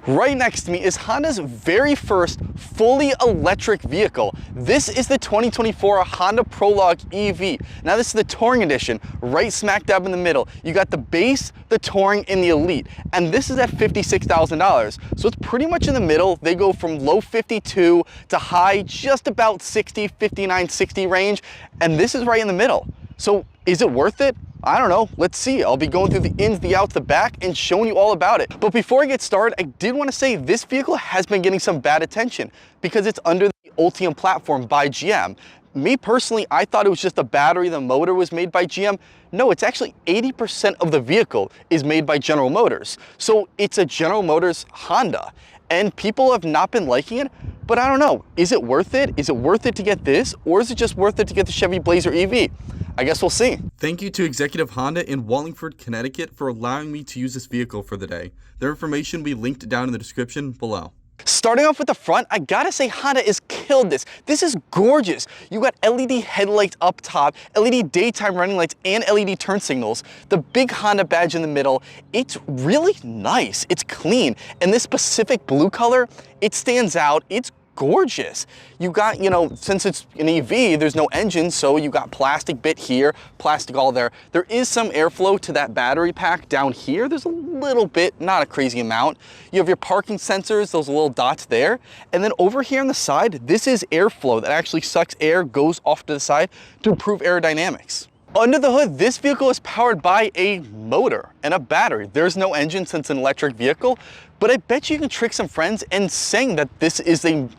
Right next to me is Honda's very first fully electric vehicle. This is the 2024 Honda Prologue EV. Now this is the Touring Edition, right smack dab in the middle. You got the base, the Touring, and the Elite. And this is at $56,000. So it's pretty much in the middle. They go from low 52 to high just about 60, 59, 60 range. And this is right in the middle. So is it worth it? I don't know, let's see. I'll be going through the ins, the outs, the back, and showing you all about it. But before I get started, I did want to say this vehicle has been getting some bad attention because it's under the Ultium platform by GM. Me personally, I thought it was just the battery, the motor was made by GM. No, it's actually 80% of the vehicle is made by General Motors. So it's a General Motors Honda. And people have not been liking it, but I don't know. Is it worth it? Is it worth it to get this? Or is it just worth it to get the Chevy Blazer EV? I guess we'll see. Thank you to Executive Honda in Wallingford, Connecticut for allowing me to use this vehicle for the day. Their information will be linked down in the description below. Starting off with the front, I gotta say Honda has killed this. This is gorgeous. You got LED headlights up top, LED daytime running lights, and LED turn signals. The big Honda badge in the middle. It's really nice. It's clean. And this Pacific blue color, it stands out. It's gorgeous. You got, since it's an EV, there's no engine, so you got plastic bit here, plastic all there. There is some airflow to that battery pack down here. There's a little bit, not a crazy amount. You have your parking sensors, those little dots there. And then over here on the side, this is airflow that actually sucks air, goes off to the side to improve aerodynamics. Under the hood, this vehicle is powered by a motor and a battery. There's no engine since an electric vehicle, but I bet you can trick some friends and saying that this is an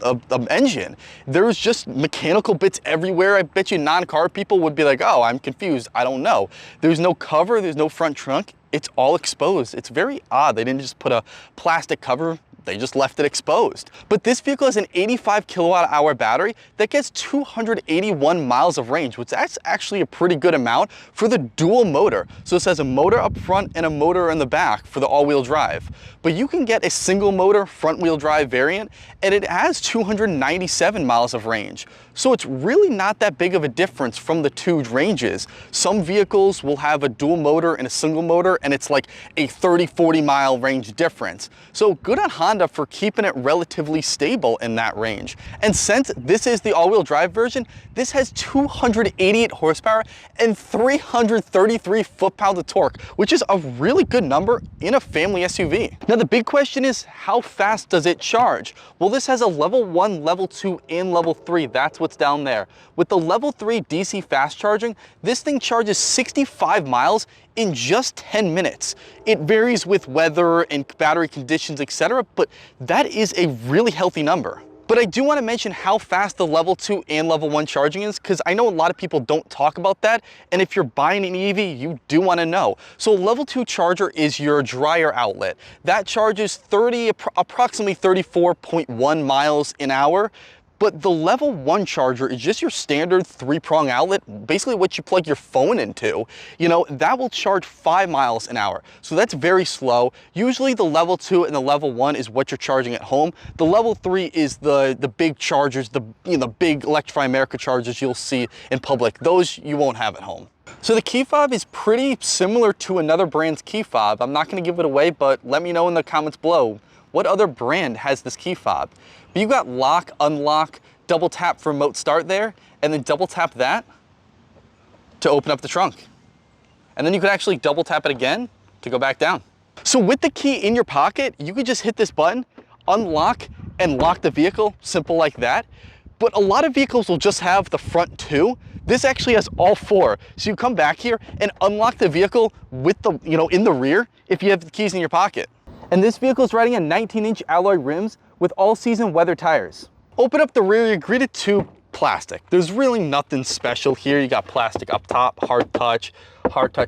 engine. There's just mechanical bits everywhere. I bet you non-car people would be like, oh, I'm confused, I don't know. There's no cover, there's no front trunk. It's all exposed. It's very odd. They didn't just put a plastic cover, they just left it exposed. But this vehicle has an 85 kilowatt hour battery that gets 281 miles of range, which that's actually a pretty good amount for the dual motor. So this has a motor up front and a motor in the back for the all-wheel drive. But you can get a single motor front wheel drive variant and it has 297 miles of range. So it's really not that big of a difference from the two ranges. Some vehicles will have a dual motor and a single motor and it's like a 30-40 mile range difference. So good on Honda for keeping it relatively stable in that range. And since this is the all-wheel drive version, this has 288 horsepower and 333 foot-pounds of torque, which is a really good number in a family SUV. Now the big question is, how fast does it charge? Well, this has a level 1, level 2, and level 3. That's what's down there. With the level 3 DC fast charging, this thing charges 65 miles in just 10 minutes. It varies with weather and battery conditions, etc., but that is a really healthy number. But I do want to mention how fast the level 2 and level 1 charging is, because I know a lot of people don't talk about that, and if you're buying an EV, you do want to know. So level 2 charger is your dryer outlet. That charges approximately 34.1 miles an hour. But the level 1 charger is just your standard 3-prong outlet, basically what you plug your phone into. That will charge 5 miles an hour. So that's very slow. Usually the level 2 and the level 1 is what you're charging at home. The level 3 is the big chargers, the big Electrify America chargers you'll see in public. Those you won't have at home. So the key fob is pretty similar to another brand's key fob. I'm not going to give it away, but let me know in the comments below. What other brand has this key fob? But you got lock, unlock, double tap for remote start there, and then double tap that to open up the trunk. And then you could actually double tap it again to go back down. So with the key in your pocket, you could just hit this button, unlock and lock the vehicle, simple like that. But a lot of vehicles will just have the front 2. This actually has all 4. So you come back here and unlock the vehicle with the, in the rear if you have the keys in your pocket. And this vehicle is riding on 19-inch alloy rims with all-season weather tires. Open up the rear, you're greeted to plastic. There's really nothing special here. You got plastic up top, hard touch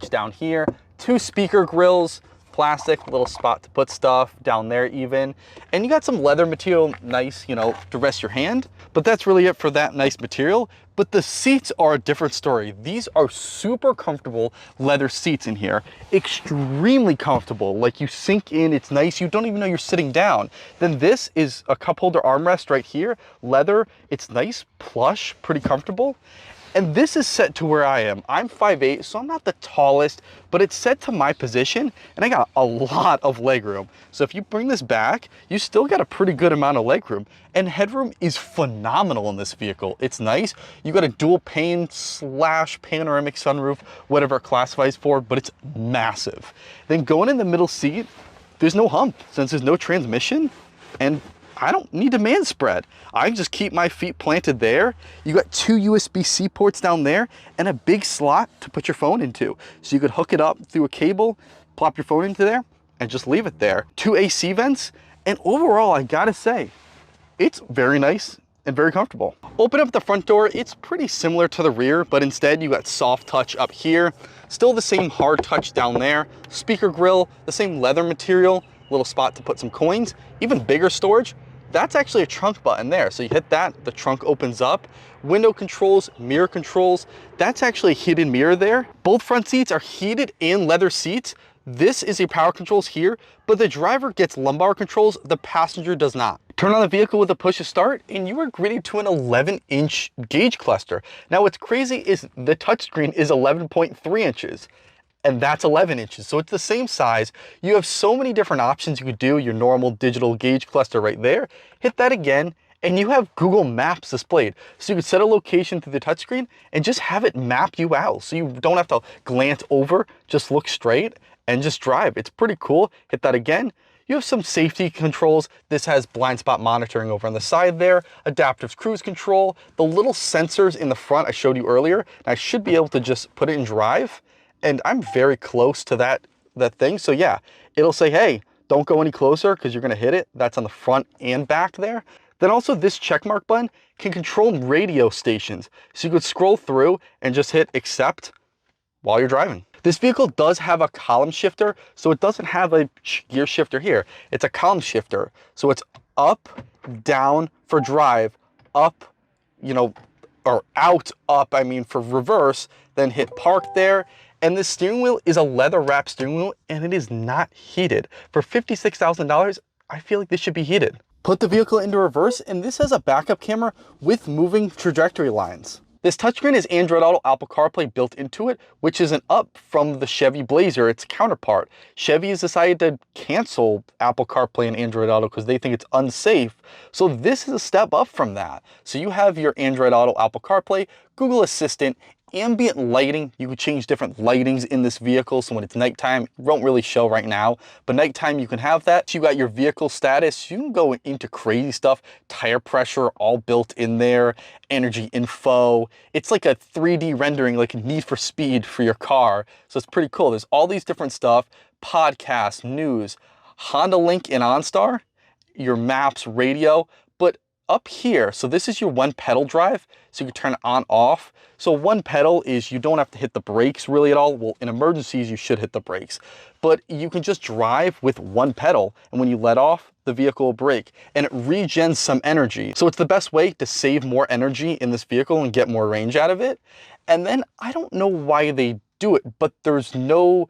down here, 2 speaker grills, plastic, little spot to put stuff down there even. And you got some leather material, nice, to rest your hand. But that's really it for that nice material. But the seats are a different story. These are super comfortable leather seats in here. Extremely comfortable. Like you sink in, it's nice. You don't even know you're sitting down. Then this is a cup holder armrest right here. Leather, it's nice, plush, pretty comfortable. And this is set to where I am. I'm 5'8", so I'm not the tallest, but it's set to my position, and I got a lot of legroom. So if you bring this back, you still got a pretty good amount of legroom. And headroom is phenomenal in this vehicle. It's nice. You got a dual pane / panoramic sunroof, whatever it classifies for, but it's massive. Then going in the middle seat, there's no hump since there's no transmission, and I don't need a man spread. I just keep my feet planted there. You got 2 USB-C ports down there and a big slot to put your phone into. So you could hook it up through a cable, plop your phone into there, and just leave it there. 2 AC vents, and overall, I gotta say, it's very nice and very comfortable. Open up the front door, it's pretty similar to the rear, but instead you got soft touch up here. Still the same hard touch down there. Speaker grill, the same leather material, little spot to put some coins, even bigger storage. That's actually a trunk button there. So you hit that, the trunk opens up. Window controls, mirror controls. That's actually a heated mirror there. Both front seats are heated and leather seats. This is your power controls here, but the driver gets lumbar controls, the passenger does not. Turn on the vehicle with a push to start, and you are greeted to an 11-inch gauge cluster. Now what's crazy is the touchscreen is 11.3 inches. And that's 11 inches, so it's the same size. You have so many different options you could do. Your normal digital gauge cluster right there. Hit that again, and you have Google Maps displayed. So you could set a location through the touchscreen and just have it map you out. So you don't have to glance over, just look straight and just drive. It's pretty cool. Hit that again. You have some safety controls. This has blind spot monitoring over on the side there, adaptive cruise control, the little sensors in the front I showed you earlier. And I should be able to just put it in drive. And I'm very close to that thing. So yeah, it'll say, hey, don't go any closer because you're gonna hit it. That's on the front and back there. Then also this checkmark button can control radio stations. So you could scroll through and just hit accept while you're driving. This vehicle does have a column shifter, so it doesn't have a gear shifter here. It's a column shifter. So it's up, down for drive, up, or out, up, I mean for reverse, then hit park there. And this steering wheel is a leather wrapped steering wheel, and it is not heated. For $56,000, I feel like this should be heated. Put the vehicle into reverse, and this has a backup camera with moving trajectory lines. This touchscreen is Android Auto Apple CarPlay built into it, which is an up from the Chevy Blazer, its counterpart. Chevy has decided to cancel Apple CarPlay and Android Auto because they think it's unsafe. So this is a step up from that. So you have your Android Auto Apple CarPlay, Google Assistant, ambient lighting. You could change different lightings in this vehicle. So when it's nighttime, it won't really show right now, but nighttime you can have that. You got your vehicle status. You can go into crazy stuff. Tire pressure all built in there. Energy info. It's like a 3D rendering, like Need for Speed for your car. So it's pretty cool. There's all these different stuff. Podcasts, news, Honda Link and OnStar, your maps, radio. But up here, so this is your one pedal drive. So you can turn it on, off. So one pedal is you don't have to hit the brakes really at all. Well, in emergencies, you should hit the brakes. But you can just drive with one pedal. And when you let off, the vehicle will brake. And it regens some energy. So it's the best way to save more energy in this vehicle and get more range out of it. And then I don't know why they do it, but there's no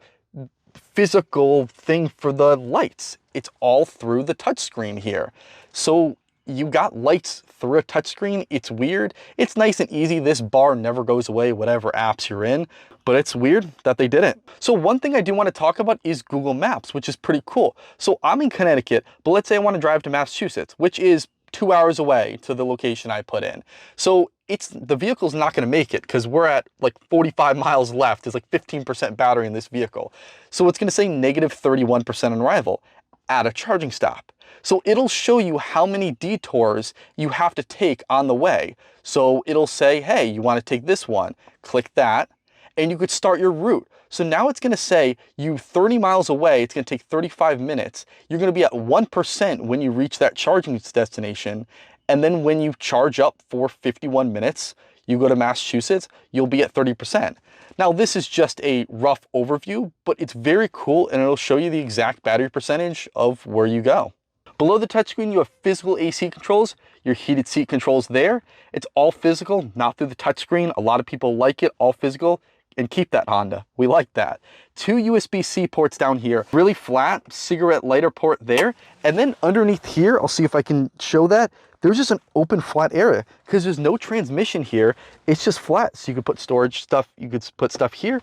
physical thing for the lights. It's all through the touchscreen here. So you got lights through a touchscreen. It's weird. It's nice and easy. This bar never goes away, whatever apps you're in, but it's weird that they didn't. So one thing I do want to talk about is Google Maps, which is pretty cool. So I'm in Connecticut, but let's say I want to drive to Massachusetts, which is 2 hours away to the location I put in. So the vehicle's not going to make it because we're at like 45 miles left. There's like 15% battery in this vehicle. So it's going to say negative 31% on arrival at a charging stop. So it'll show you how many detours you have to take on the way. So it'll say, hey, you want to take this one, click that, and you could start your route. So now it's going to say you 30 miles away, it's going to take 35 minutes. You're going to be at 1% when you reach that charging destination. And then when you charge up for 51 minutes, you go to Massachusetts, you'll be at 30%. Now this is just a rough overview, but it's very cool and it'll show you the exact battery percentage of where you go. Below the touchscreen, you have physical AC controls, your heated seat controls there. It's all physical, not through the touchscreen. A lot of people like it, all physical. and keep that, Honda. We like that. 2 USB-C ports down here, really flat cigarette lighter port there. And then underneath here, I'll see if I can show that, there's just an open flat area because there's no transmission here. It's just flat. So you could put storage stuff, you could put stuff here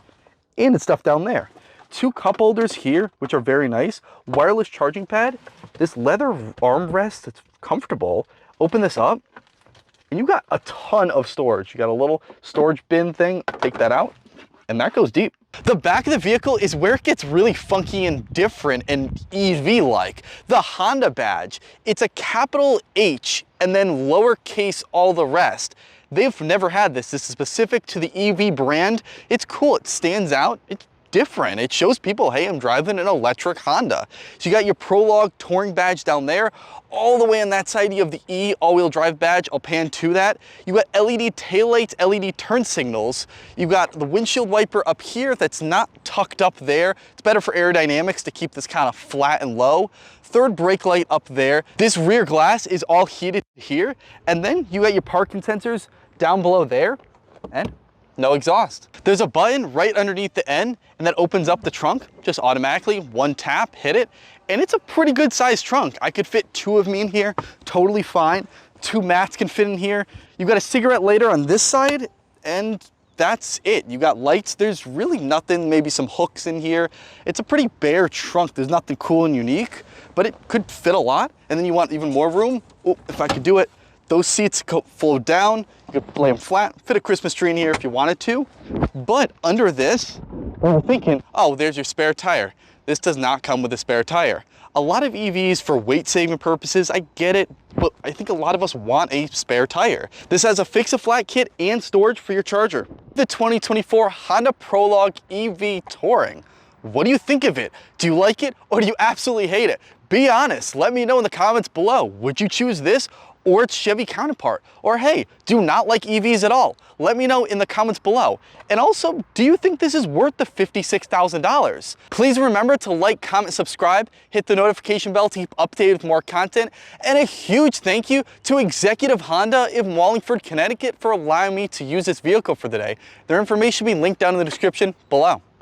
and stuff down there. 2 cup holders here, which are very nice. Wireless charging pad. This leather armrest, it's comfortable. Open this up and you got a ton of storage. You got a little storage bin thing, take that out, and that goes deep. The back of the vehicle is where it gets really funky and different and EV-like. The Honda badge, it's a capital H and then lowercase all the rest. They've never had this. This is specific to the EV brand. It's cool, it stands out, it's different. It shows people, hey, I'm driving an electric Honda. So you got your Prologue touring badge down there. All the way on that side, you have the E all-wheel drive badge. I'll pan to that. You got LED taillights, LED turn signals. You got the windshield wiper up here that's not tucked up there. It's better for aerodynamics to keep this kind of flat and low. Third brake light up there. This rear glass is all heated here. And then you got your parking sensors down below there. And no exhaust. There's a button right underneath the end and that opens up the trunk just automatically. One tap, hit it, and it's a pretty good sized trunk. I could fit 2 of me in here, totally fine. 2 mats can fit in here. You got a cigarette lighter on this side and that's it. You got lights, there's really nothing, maybe some hooks in here. It's a pretty bare trunk. There's nothing cool and unique, but it could fit a lot. And then you want even more room. Oh, if I could do it. Those seats fold down, you could lay them flat, fit a Christmas tree in here if you wanted to. But under this, we're thinking, oh, there's your spare tire. This does not come with a spare tire. A lot of EVs for weight saving purposes, I get it, but I think a lot of us want a spare tire. This has a fix-a-flat kit and storage for your charger. The 2024 Honda Prologue EV Touring. What do you think of it? Do you like it or do you absolutely hate it? Be honest, let me know in the comments below. Would you choose this or its Chevy counterpart? Or hey, do you not like EVs at all? Let me know in the comments below. And also, do you think this is worth the $56,000? Please remember to like, comment, subscribe, hit the notification bell to keep updated with more content. And a huge thank you to Executive Honda in Wallingford, Connecticut for allowing me to use this vehicle for the day. Their information will be linked down in the description below.